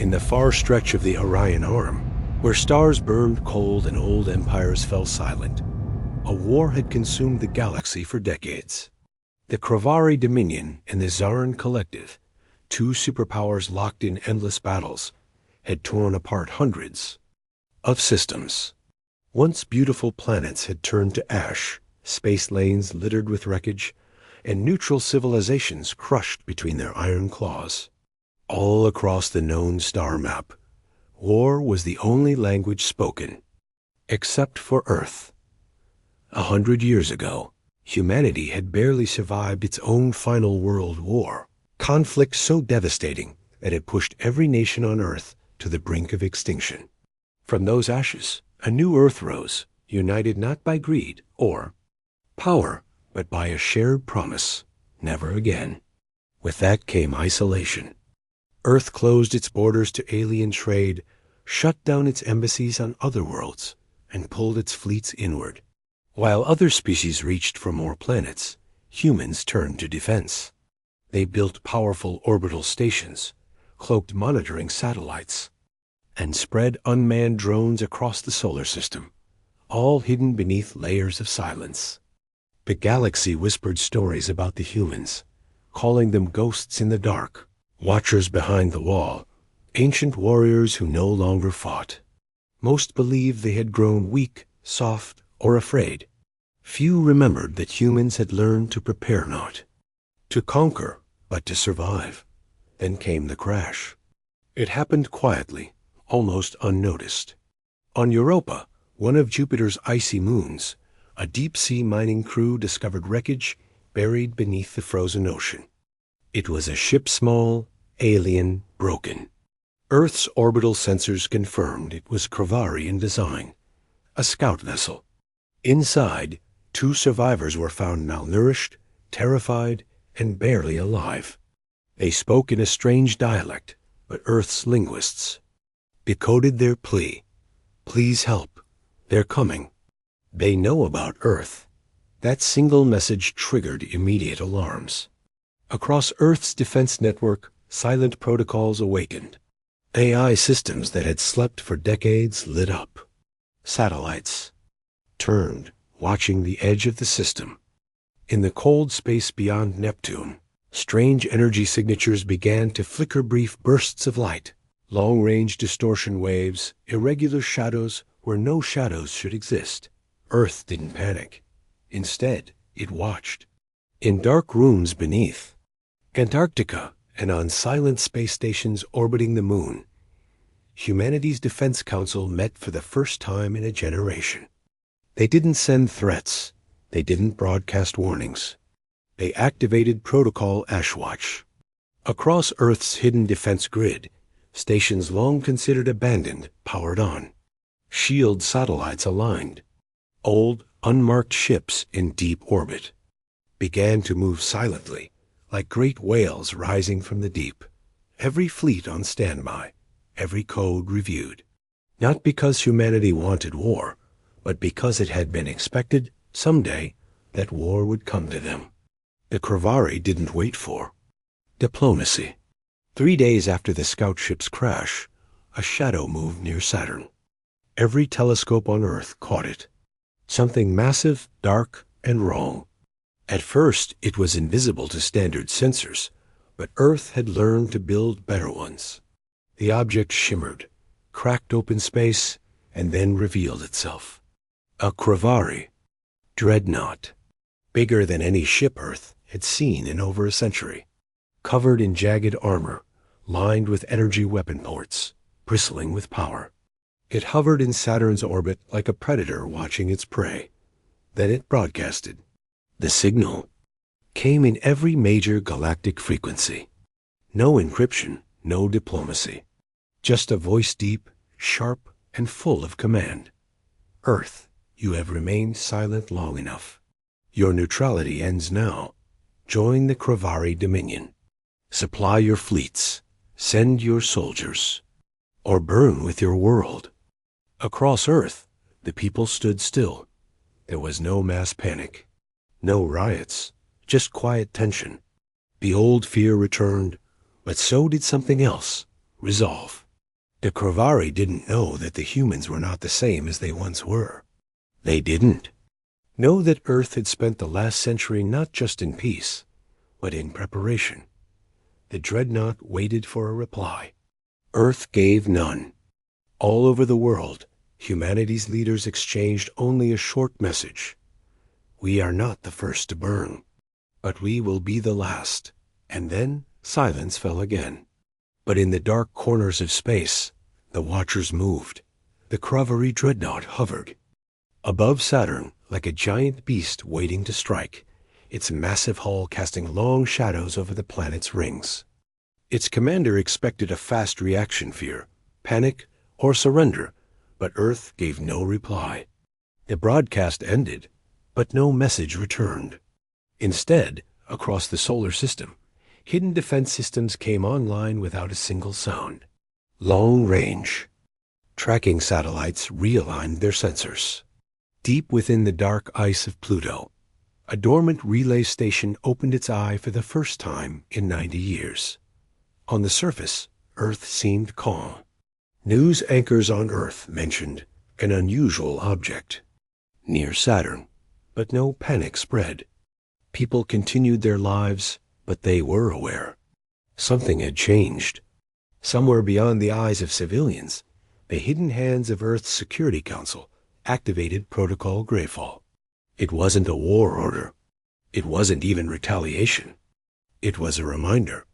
In the far stretch of the Orion Arm, where stars burned cold and old empires fell silent, a war had consumed the galaxy for decades. The Kravari Dominion and the Zaran Collective, two superpowers locked in endless battles, had torn apart hundreds of systems. Once beautiful planets had turned to ash, space lanes littered with wreckage, and neutral civilizations crushed between their iron claws. All across the known star map, war was the only language spoken, except for Earth. 100 years ago, humanity had barely survived its own final world war, conflict so devastating that it pushed every nation on Earth to the brink of extinction. From those ashes, a new Earth rose, united not by greed or power, but by a shared promise: never again. With that came isolation. Earth closed its borders to alien trade, shut down its embassies on other worlds, and pulled its fleets inward. While other species reached for more planets, humans turned to defense. They built powerful orbital stations, cloaked monitoring satellites, and spread unmanned drones across the solar system, all hidden beneath layers of silence. The galaxy whispered stories about the humans, calling them ghosts in the dark, watchers behind the wall, ancient warriors who no longer fought. Most believed they had grown weak, soft, or afraid. Few remembered that humans had learned to prepare not to conquer, but to survive. Then came the crash. It happened quietly, almost unnoticed. On Europa, one of Jupiter's icy moons, a deep-sea mining crew discovered wreckage buried beneath the frozen ocean. It was a ship small, alien, broken. Earth's orbital sensors confirmed it was Kravari in design, a scout vessel. Inside, 2 survivors were found malnourished, terrified, and barely alive. They spoke in a strange dialect, but Earth's linguists decoded their plea. Please help. They're coming. They know about Earth. That single message triggered immediate alarms. Across Earth's defense network, silent protocols awakened. AI systems that had slept for decades lit up. Satellites turned, watching the edge of the system. In the cold space beyond Neptune, strange energy signatures began to flicker, brief bursts of light, long-range distortion waves, irregular shadows where no shadows should exist. Earth didn't panic. Instead, it watched. In dark rooms beneath Antarctica and on silent space stations orbiting the moon, humanity's Defense Council met for the first time in a generation. They didn't send threats. They didn't broadcast warnings. They activated Protocol Ashwatch. Across Earth's hidden defense grid, stations long considered abandoned powered on. Shield satellites aligned. Old, unmarked ships in deep orbit began to move silently, like great whales rising from the deep. Every fleet on standby, every code reviewed. Not because humanity wanted war, but because it had been expected someday that war would come to them. The Kravari didn't wait for diplomacy. 3 days after the scout ship's crash, a shadow moved near Saturn. Every telescope on Earth caught it. Something massive, dark, and wrong. At first, it was invisible to standard sensors, but Earth had learned to build better ones. The object shimmered, cracked open space, and then revealed itself. A Kravari dreadnought, bigger than any ship Earth had seen in over a century, covered in jagged armor, lined with energy weapon ports, bristling with power. It hovered in Saturn's orbit like a predator watching its prey. Then it broadcasted. The signal came in every major galactic frequency. No encryption, no diplomacy. Just a voice deep, sharp, and full of command. Earth, you have remained silent long enough. Your neutrality ends now. Join the Kravari Dominion. Supply your fleets. Send your soldiers. Or burn with your world. Across Earth, the people stood still. There was no mass panic. No riots. Just quiet tension. The old fear returned, but so did something else. Resolve. The Kravari didn't know that the humans were not the same as they once were. They didn't know that Earth had spent the last century not just in peace, but in preparation. The dreadnought waited for a reply. Earth gave none. All over the world, humanity's leaders exchanged only a short message. We are not the first to burn, but we will be the last. And then silence fell again. But in the dark corners of space, the Watchers moved. The Kravari dreadnought hovered above Saturn like a giant beast waiting to strike, its massive hull casting long shadows over the planet's rings. Its commander expected a fast reaction, fear, panic, or surrender, but Earth gave no reply. The broadcast ended, but no message returned. Instead, across the solar system, hidden defense systems came online without a single sound. Long range. Tracking satellites realigned their sensors. Deep within the dark ice of Pluto, a dormant relay station opened its eye for the first time in 90 years. On the surface, Earth seemed calm. News anchors on Earth mentioned an unusual object near Saturn, but no panic spread. People continued their lives, but they were aware. Something had changed. Somewhere beyond the eyes of civilians, the hidden hands of Earth's Security Council activated Protocol Greyfall. It wasn't a war order. It wasn't even retaliation. It was a reminder.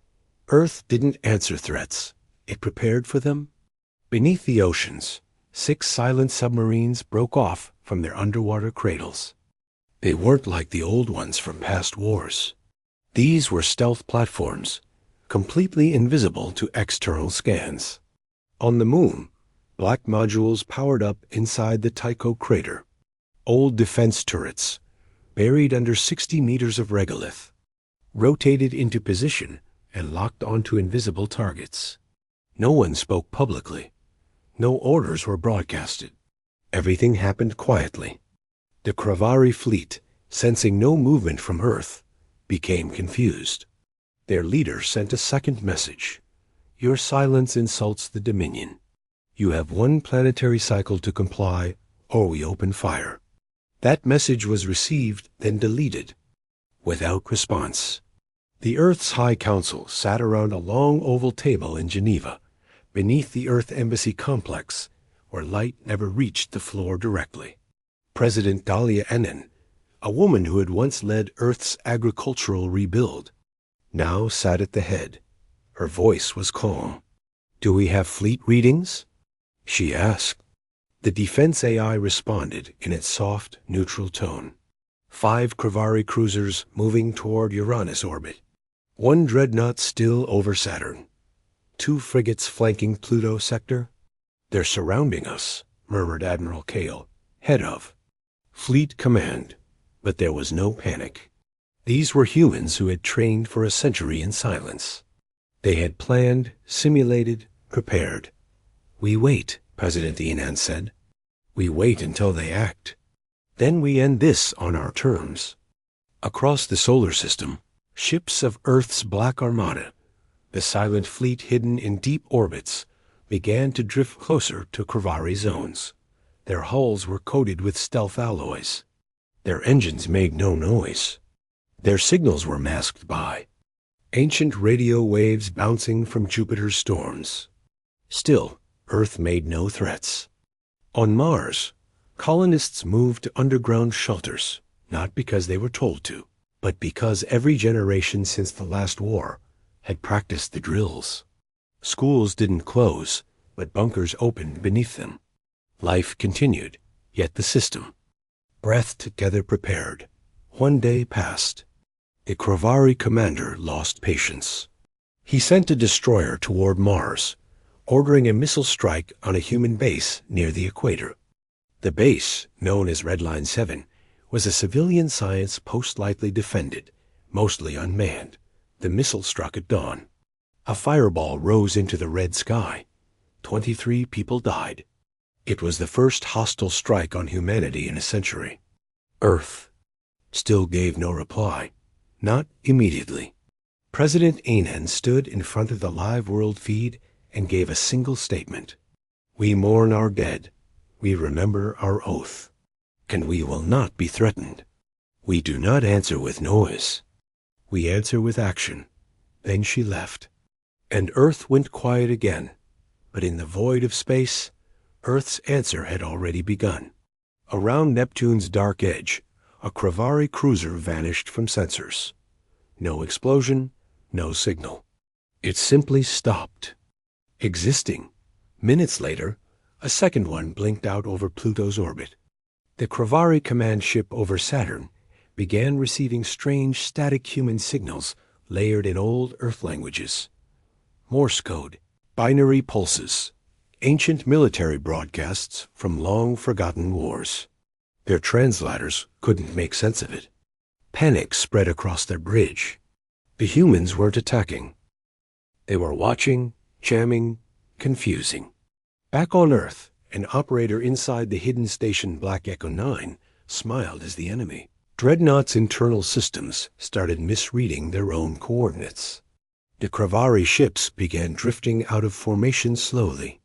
Earth didn't answer threats. It prepared for them. Beneath the oceans, 6 silent submarines broke off from their underwater cradles. They weren't like the old ones from past wars. These were stealth platforms, completely invisible to external scans. On the moon, black modules powered up inside the Tycho crater. Old defense turrets, buried under 60 meters of regolith, rotated into position and locked onto invisible targets. No one spoke publicly. No orders were broadcasted. Everything happened quietly. The Kravari fleet, sensing no movement from Earth, became confused. Their leader sent a second message. Your silence insults the Dominion. You have 1 planetary cycle to comply, or we open fire. That message was received, then deleted, without response. The Earth's High Council sat around a long oval table in Geneva, beneath the Earth Embassy complex, where light never reached the floor directly. President Dahlia Enen, a woman who had once led Earth's agricultural rebuild, now sat at the head. Her voice was calm. Do we have fleet readings? She asked. The defense AI responded in its soft, neutral tone. 5 Kravari cruisers moving toward Uranus orbit. 1 dreadnought still over Saturn. 2 frigates flanking Pluto sector. They're surrounding us, murmured Admiral Kale, head of Fleet Command. But there was no panic. These were humans who had trained for a century in silence. They had planned, simulated, prepared. We wait, President Enan said. We wait until they act. Then we end this on our terms. Across the solar system, ships of Earth's Black Armada, the silent fleet hidden in deep orbits, began to drift closer to Kravari zones. Their hulls were coated with stealth alloys. Their engines made no noise. Their signals were masked by ancient radio waves bouncing from Jupiter's storms. Still, Earth made no threats. On Mars, colonists moved to underground shelters, not because they were told to, but because every generation since the last war had practiced the drills. Schools didn't close, but bunkers opened beneath them. Life continued, yet the system, breathed together prepared. 1 day passed. The Kravari commander lost patience. He sent a destroyer toward Mars, ordering a missile strike on a human base near the equator. The base, known as Red Line 7, was a civilian science post lightly defended, mostly unmanned. The missile struck at dawn. A fireball rose into the red sky. 23 people died. It was the first hostile strike on humanity in a century. Earth still gave no reply. Not immediately. President Enan stood in front of the live world feed and gave a single statement. We mourn our dead. We remember our oath. And we will not be threatened. We do not answer with noise. We answer with action. Then she left. And Earth went quiet again. But in the void of space, Earth's answer had already begun. Around Neptune's dark edge, a Kravari cruiser vanished from sensors. No explosion, no signal. It simply stopped. Existing. Minutes later, a second one blinked out over Pluto's orbit. The Kravari command ship over Saturn began receiving strange static human signals layered in old Earth languages. Morse code, binary pulses, ancient military broadcasts from long-forgotten wars. Their translators couldn't make sense of it. Panic spread across their bridge. The humans weren't attacking. They were watching, jamming, confusing. Back on Earth, an operator inside the hidden station Black Echo 9 smiled as the enemy. Dreadnought's internal systems started misreading their own coordinates. The Kravari ships began drifting out of formation slowly,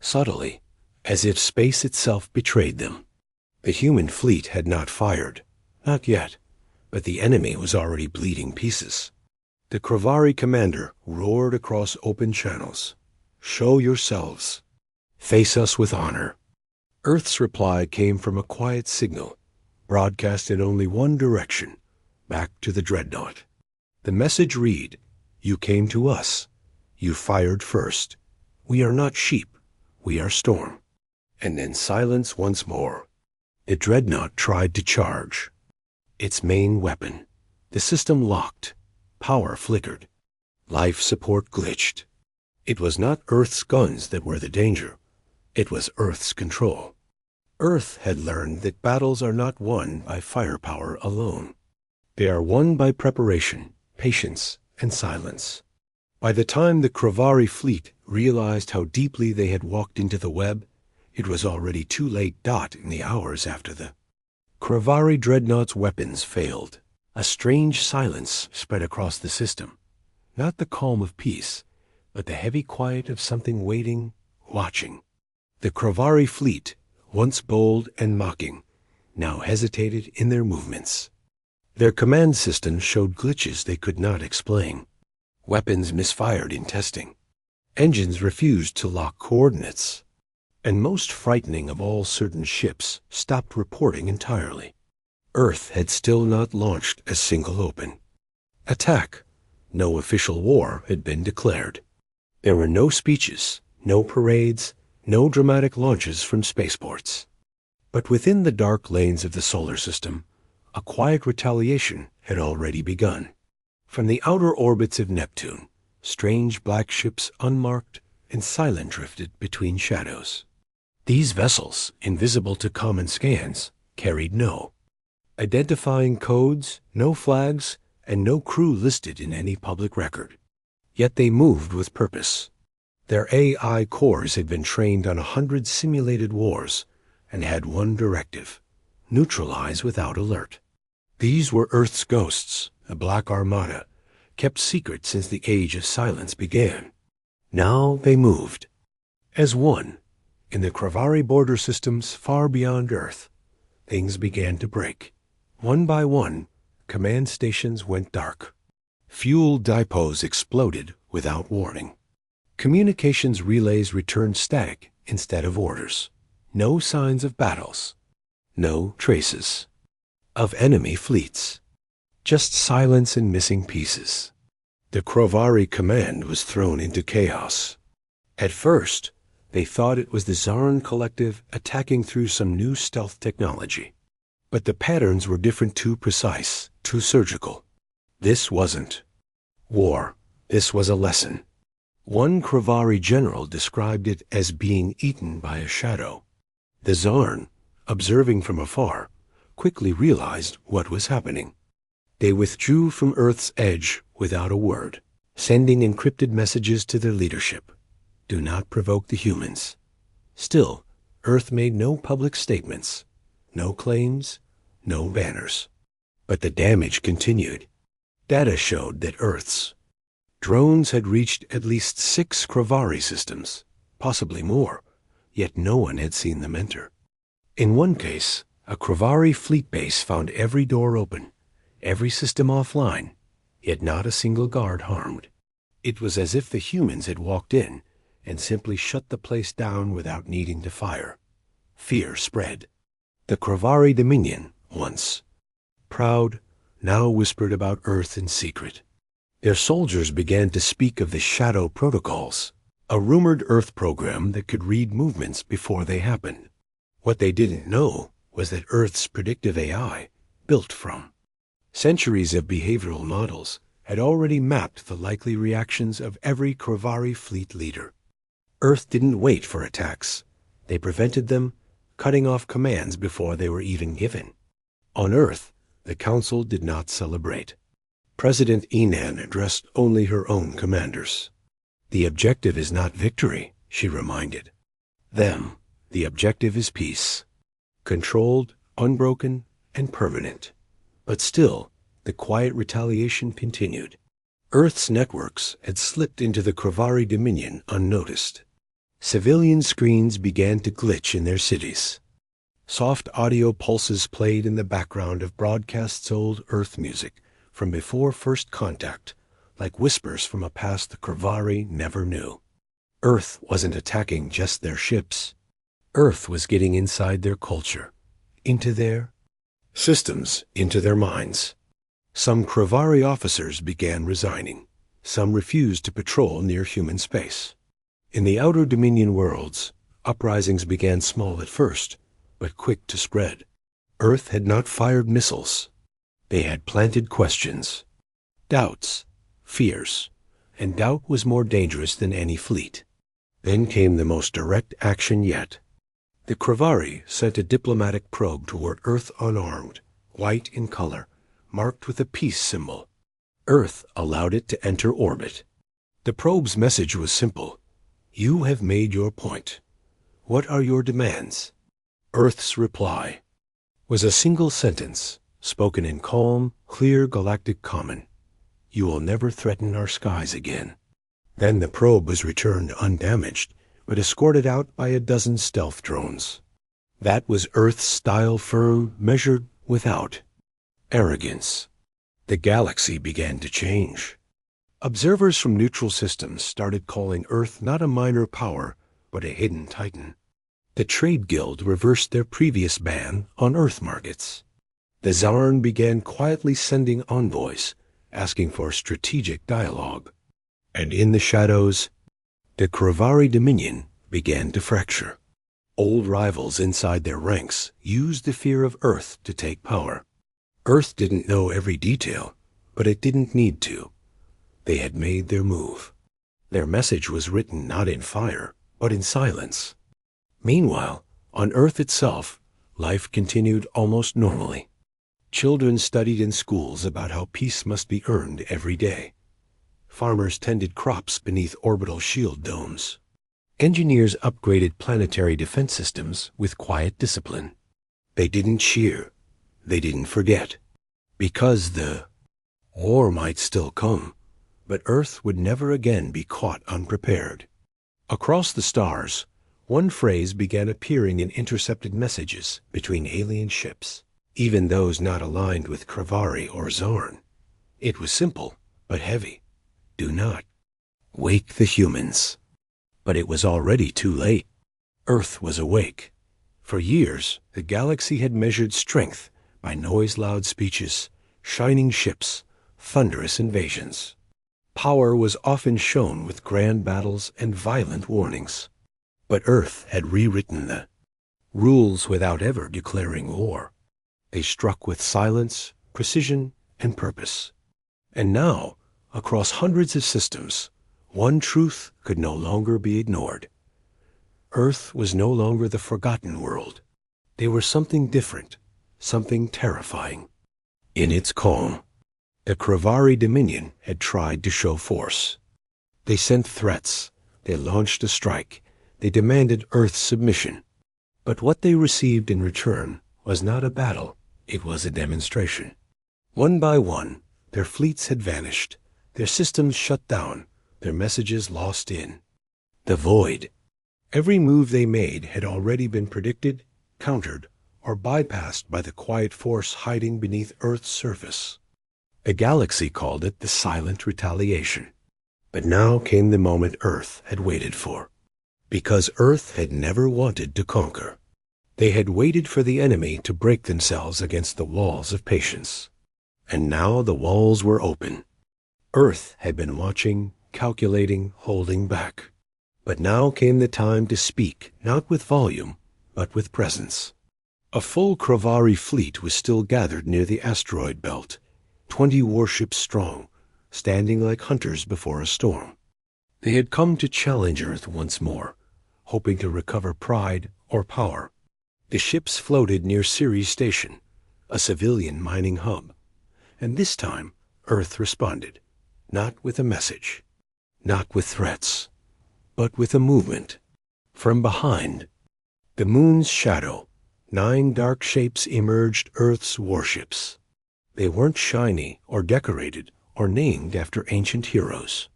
subtly, as if space itself betrayed them. The human fleet had not fired, not yet, but the enemy was already bleeding pieces. The Kravari commander roared across open channels. Show yourselves. Face us with honor. Earth's reply came from a quiet signal, broadcast in only one direction, back to the Dreadnought. The message read, You came to us. You fired first. We are not sheep. We are storm. And then silence once more. The Dreadnought tried to charge. Its main weapon. The system locked. Power flickered. Life support glitched. It was not Earth's guns that were the danger. It was Earth's control. Earth had learned that battles are not won by firepower alone. They are won by preparation, patience, and silence. By the time the Kravari fleet realized how deeply they had walked into the web, it was already too late. In the hours after the Kravari dreadnought's weapons failed. A strange silence spread across the system. Not the calm of peace, but the heavy quiet of something waiting, watching. The Kravari fleet, once bold and mocking, now hesitated in their movements. Their command system showed glitches they could not explain. Weapons misfired in testing. Engines refused to lock coordinates. And most frightening of all, certain ships stopped reporting entirely. Earth had still not launched a single open attack. No official war had been declared. There were no speeches, no parades, no dramatic launches from spaceports. But within the dark lanes of the solar system, a quiet retaliation had already begun. From the outer orbits of Neptune, strange black ships unmarked and silent drifted between shadows. These vessels, invisible to common scans, carried no identifying codes, no flags, and no crew listed in any public record. Yet they moved with purpose. Their AI cores had been trained on 100 simulated wars and had one directive: neutralize without alert. These were Earth's ghosts, a black armada, kept secret since the Age of Silence began. Now they moved. As one, in the Kravari border systems far beyond Earth, things began to break. One by one, command stations went dark. Fuel depots exploded without warning. Communications relays returned static instead of orders. No signs of battles. No traces of enemy fleets. Just silence and missing pieces. The Kravari command was thrown into chaos. At first, they thought it was the Zaran Collective attacking through some new stealth technology. But the patterns were different, too precise, too surgical. This wasn't war. This was a lesson. One Kravari general described it as being eaten by a shadow. The Zaran, observing from afar, quickly realized what was happening. They withdrew from Earth's edge without a word, sending encrypted messages to their leadership. Do not provoke the humans. Still, Earth made no public statements, no claims, no banners. But the damage continued. Data showed that Earth's Drones had reached at least 6 Kravari systems, possibly more, yet no one had seen them enter. In one case, a Kravari fleet base found every door open, every system offline, yet not a single guard harmed. It was as if the humans had walked in and simply shut the place down without needing to fire. Fear spread. The Kravari Dominion, once proud, now whispered about Earth in secret. Their soldiers began to speak of the Shadow Protocols, a rumored Earth program that could read movements before they happened. What they didn't know was that Earth's predictive AI, built from centuries of behavioral models, had already mapped the likely reactions of every Kravari fleet leader. Earth didn't wait for attacks. They prevented them, cutting off commands before they were even given. On Earth, the Council did not celebrate. President Enan addressed only her own commanders. The objective is not victory, she reminded them. The objective is peace. Controlled, unbroken, and permanent. But still, the quiet retaliation continued. Earth's networks had slipped into the Kravari Dominion unnoticed. Civilian screens began to glitch in their cities. Soft audio pulses played in the background of broadcasts old Earth music from before first contact, like whispers from a past the Kravari never knew. Earth wasn't attacking just their ships. Earth was getting inside their culture, into their systems, into their minds. Some Kravari officers began resigning. Some refused to patrol near human space. In the outer Dominion worlds, uprisings began small at first, but quick to spread. Earth had not fired missiles. They had planted questions, doubts, fears, and doubt was more dangerous than any fleet. Then came the most direct action yet. The Kravari sent a diplomatic probe toward Earth unarmed, white in color, marked with a peace symbol. Earth allowed it to enter orbit. The probe's message was simple. You have made your point. What are your demands? Earth's reply was a single sentence, spoken in calm, clear galactic common. You will never threaten our skies again. Then the probe was returned undamaged, but escorted out by a dozen stealth drones. That was Earth's style firm, measured without arrogance. The galaxy began to change. Observers from neutral systems started calling Earth not a minor power, but a hidden titan. The Trade Guild reversed their previous ban on Earth markets. The Zarn began quietly sending envoys, asking for strategic dialogue. And in the shadows, the Kravari Dominion began to fracture. Old rivals inside their ranks used the fear of Earth to take power. Earth didn't know every detail, but it didn't need to. They had made their move. Their message was written not in fire, but in silence. Meanwhile, on Earth itself, life continued almost normally. Children studied in schools about how peace must be earned every day. Farmers tended crops beneath orbital shield domes. Engineers upgraded planetary defense systems with quiet discipline. They didn't cheer. They didn't forget. Because the war might still come, but Earth would never again be caught unprepared. Across the stars, one phrase began appearing in intercepted messages between alien ships, even those not aligned with Kravari or Zorn. It was simple, but heavy. Do not wake the humans. But it was already too late. Earth was awake. For years, the galaxy had measured strength by noise-loud speeches, shining ships, thunderous invasions. Power was often shown with grand battles and violent warnings. But Earth had rewritten the rules without ever declaring war. They struck with silence, precision, and purpose. And now, across hundreds of systems, one truth could no longer be ignored. Earth was no longer the forgotten world. They were something different, something terrifying. In its calm, the Kravari Dominion had tried to show force. They sent threats. They launched a strike. They demanded Earth's submission. But what they received in return was not a battle. It was a demonstration. One by one, their fleets had vanished. Their systems shut down, their messages lost in the void. Every move they made had already been predicted, countered, or bypassed by the quiet force hiding beneath Earth's surface. A galaxy called it the silent retaliation. But now came the moment Earth had waited for. Because Earth had never wanted to conquer. They had waited for the enemy to break themselves against the walls of patience. And now the walls were open. Earth had been watching, calculating, holding back. But now came the time to speak, not with volume, but with presence. A full Kravari fleet was still gathered near the asteroid belt, 20 warships strong, standing like hunters before a storm. They had come to challenge Earth once more, hoping to recover pride or power. The ships floated near Ceres Station, a civilian mining hub. And this time, Earth responded, not with a message, not with threats, but with a movement. From behind, the moon's shadow, 9 dark shapes emerged, Earth's warships. They weren't shiny or decorated or named after ancient heroes.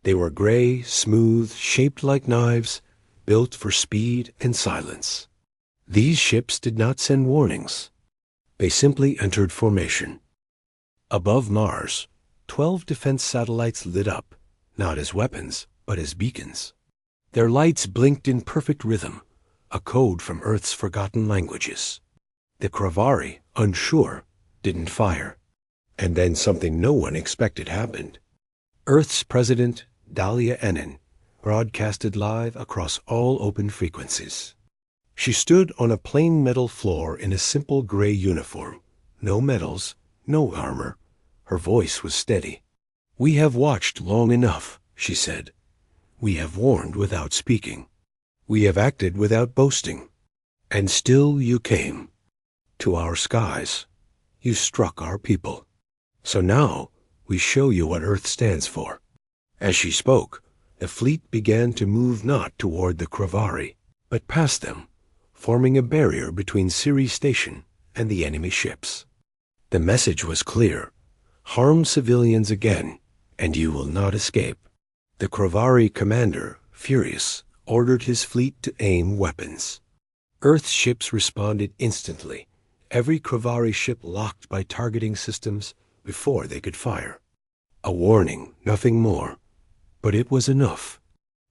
They were gray, smooth, shaped like knives, built for speed and silence. These ships did not send warnings. They simply entered formation. Above Mars, 12 defense satellites lit up, not as weapons, but as beacons. Their lights blinked in perfect rhythm, a code from Earth's forgotten languages. The Kravari, unsure, didn't fire. And then something no one expected happened. Earth's president, Dahlia Enin, broadcasted live across all open frequencies. She stood on a plain metal floor in a simple gray uniform. No medals, no armor. Her voice was steady. "We have watched long enough," she said. "We have warned without speaking. We have acted without boasting. And still you came. To our skies. You struck our people. So now we show you what Earth stands for." As she spoke, the fleet began to move not toward the Kravari, but past them, forming a barrier between Ceres Station and the enemy ships. The message was clear. Harm civilians again, and you will not escape. The Kravari commander, furious, ordered his fleet to aim weapons. Earth's ships responded instantly, every Kravari ship locked by targeting systems before they could fire. A warning, nothing more. But it was enough.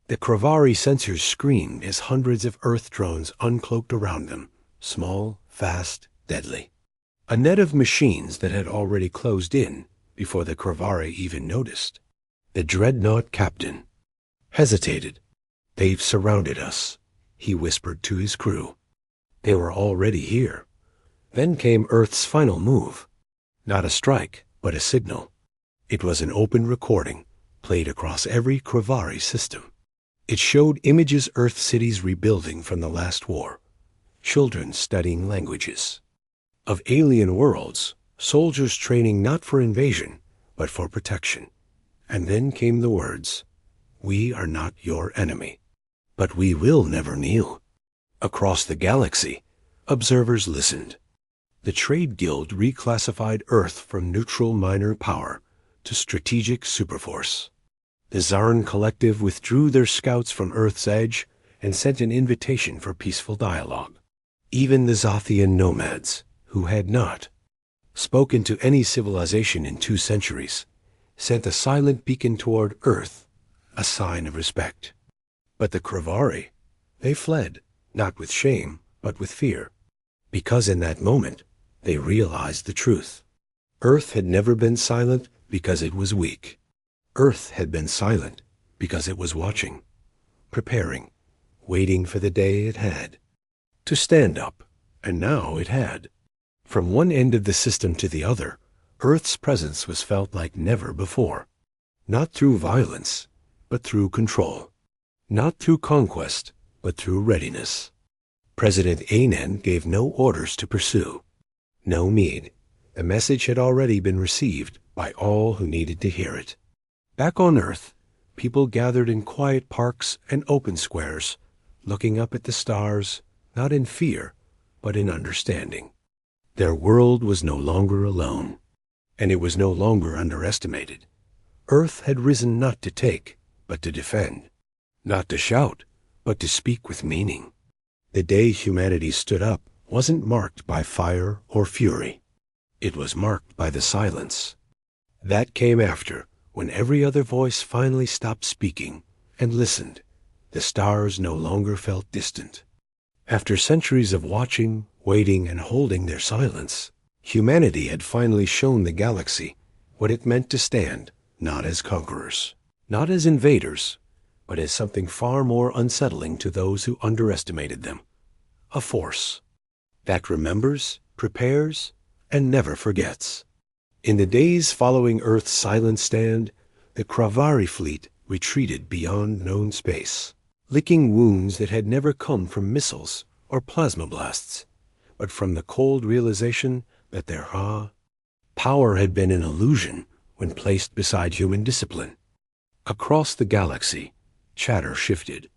The Kravari sensors screamed as hundreds of Earth drones uncloaked around them, small, fast, deadly. A net of machines that had already closed in before the Kravari even noticed. The dreadnought captain hesitated. "They've surrounded us," he whispered to his crew. They were already here. Then came Earth's final move. Not a strike, but a signal. It was an open recording, played across every Kravari system. It showed images Earth cities rebuilding from the last war, children studying languages. Of alien worlds, soldiers training not for invasion, but for protection. And then came the words, "We are not your enemy, but we will never kneel." Across the galaxy, observers listened. The Trade Guild reclassified Earth from neutral minor power to strategic superforce. The Zarn Collective withdrew their scouts from Earth's edge and sent an invitation for peaceful dialogue. Even the Zothian nomads, who had not spoken to any civilization in 2 centuries, sent a silent beacon toward Earth, a sign of respect. But the Kravari, they fled, not with shame, but with fear, because in that moment they realized the truth. Earth had never been silent because it was weak. Earth had been silent because it was watching, preparing, waiting for the day it had to stand up, and now it had. From one end of the system to the other, Earth's presence was felt like never before. Not through violence, but through control. Not through conquest, but through readiness. President Anen gave no orders to pursue. No need. The message had already been received by all who needed to hear it. Back on Earth, people gathered in quiet parks and open squares, looking up at the stars, not in fear, but in understanding. Their world was no longer alone, and it was no longer underestimated. Earth had risen not to take, but to defend. Not to shout, but to speak with meaning. The day humanity stood up wasn't marked by fire or fury. It was marked by the silence. That came after, when every other voice finally stopped speaking and listened. The stars no longer felt distant. After centuries of watching, waiting, and holding their silence, humanity had finally shown the galaxy what it meant to stand, not as conquerors, not as invaders, but as something far more unsettling to those who underestimated them. A force that remembers, prepares, and never forgets. In the days following Earth's silent stand, the Kravari fleet retreated beyond known space, licking wounds that had never come from missiles or plasma blasts, but from the cold realization that their power had been an illusion when placed beside human discipline. Across the galaxy, chatter shifted.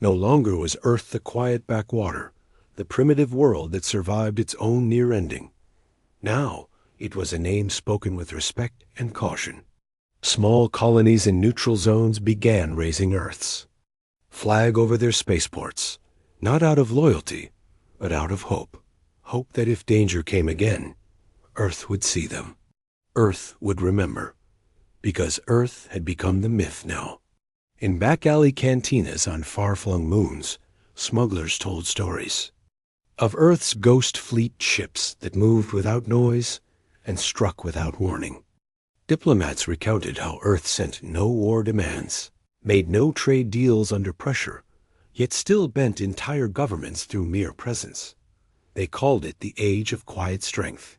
No longer was Earth the quiet backwater, the primitive world that survived its own near ending. Now, it was a name spoken with respect and caution. Small colonies in neutral zones began raising Earths, flag over their spaceports, not out of loyalty, but out of hope. Hope that if danger came again, Earth would see them. Earth would remember, because Earth had become the myth now. In back-alley cantinas on far-flung moons, smugglers told stories of Earth's ghost fleet ships that moved without noise and struck without warning. Diplomats recounted how Earth sent no war demands, made no trade deals under pressure, yet still bent entire governments through mere presence. They called it the Age of Quiet Strength.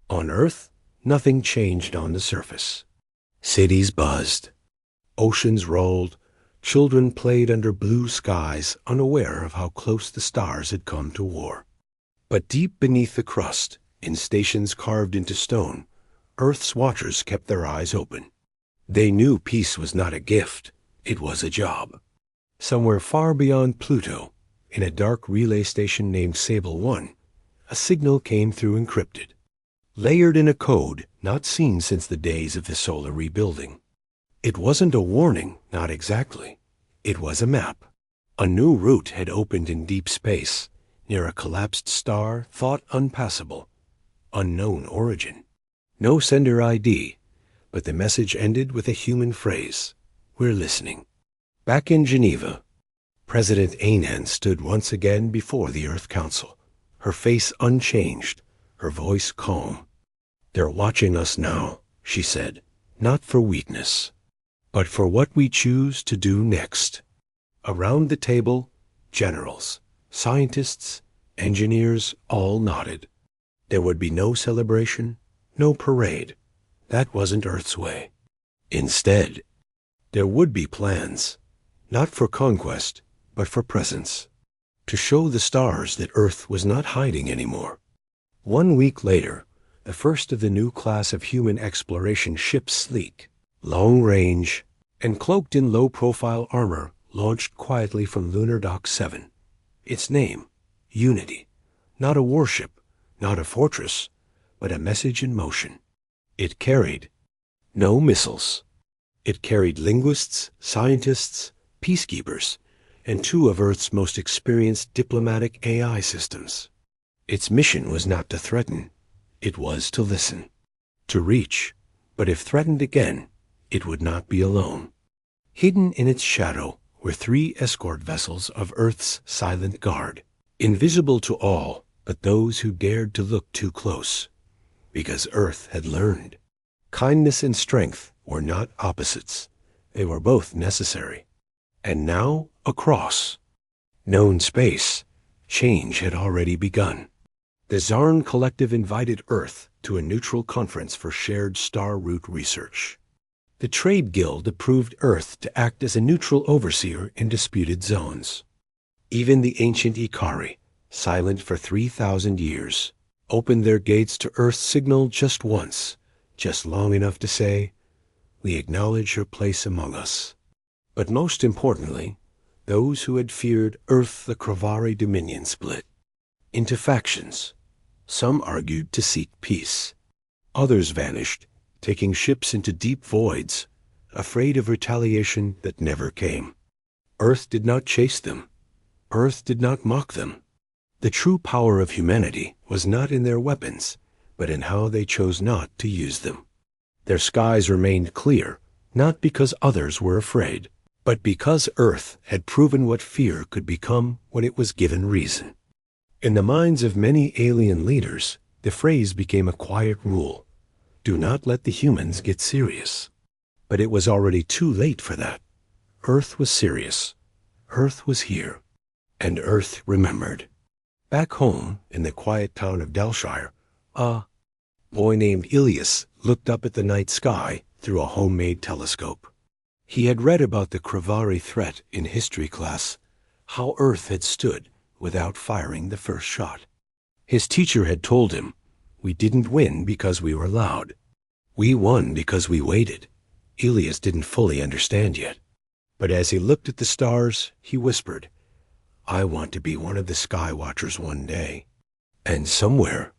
On Earth, nothing changed on the surface. Cities buzzed, oceans rolled, children played under blue skies, unaware of how close the stars had come to war. But deep beneath the crust, in stations carved into stone, Earth's watchers kept their eyes open. They knew peace was not a gift, it was a job. Somewhere far beyond Pluto, in a dark relay station named Sable 1, a signal came through encrypted, layered in a code not seen since the days of the solar rebuilding. It wasn't a warning, not exactly. It was a map. A new route had opened in deep space, near a collapsed star thought unpassable. Unknown origin. No sender ID, but the message ended with a human phrase. We're listening. Back in Geneva, President Ainan stood once again before the Earth Council, her face unchanged, her voice calm. They're watching us now, she said, not for weakness, but for what we choose to do next. Around the table, generals, scientists, engineers all nodded. There would be no celebration, no parade. That wasn't Earth's way. Instead, there would be plans, not for conquest, but for presence, to show the stars that Earth was not hiding anymore. 1 week later, the first of the new class of human exploration ships, sleek, long-range, and cloaked in low-profile armor, launched quietly from Lunar Dock 7. Its name, Unity. Not a warship, not a fortress, but a message in motion. It carried no missiles. It carried linguists, scientists, peacekeepers, and 2 of Earth's most experienced diplomatic AI systems. Its mission was not to threaten. It was to listen, to reach, but if threatened again, it would not be alone. Hidden in its shadow were 3 escort vessels of Earth's silent guard, invisible to all but those who dared to look too close, because Earth had learned. Kindness and strength were not opposites. They were both necessary. And now, across known space, change had already begun. The Zarn Collective invited Earth to a neutral conference for shared star route research. The Trade Guild approved Earth to act as a neutral overseer in disputed zones. Even the ancient Ikari, silent for 3,000 years, opened their gates to Earth's signal just once, just long enough to say, "We acknowledge your place among us." But most importantly, those who had feared Earth the Kravari Dominion split into factions. Some argued to seek peace. Others vanished, taking ships into deep voids, afraid of retaliation that never came. Earth did not chase them. Earth did not mock them. The true power of humanity was not in their weapons, but in how they chose not to use them. Their skies remained clear, not because others were afraid, but because Earth had proven what fear could become when it was given reason. In the minds of many alien leaders, the phrase became a quiet rule: do not let the humans get serious. But it was already too late for that. Earth was serious. Earth was here. And Earth remembered. Back home, in the quiet town of Delshire, a boy named Ilias looked up at the night sky through a homemade telescope. He had read about the Kravari threat in history class, how Earth had stood without firing the first shot. His teacher had told him, we didn't win because we were loud. We won because we waited. Ilias didn't fully understand yet. But as he looked at the stars, he whispered, I want to be one of the Sky Watchers one day. And somewhere,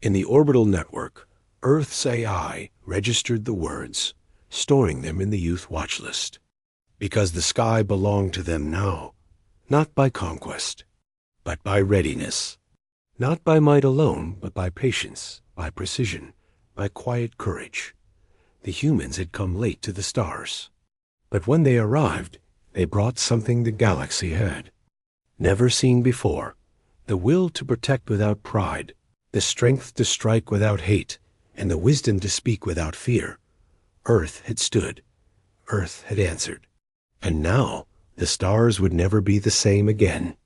in the orbital network, Earth's AI registered the words, storing them in the youth watch list. Because the sky belonged to them now, not by conquest, but by readiness. Not by might alone, but by patience, by precision, by quiet courage. The humans had come late to the stars. But when they arrived, they brought something the galaxy had. Never seen before, the will to protect without pride, the strength to strike without hate, and the wisdom to speak without fear. Earth had stood. Earth had answered. And now the stars would never be the same again.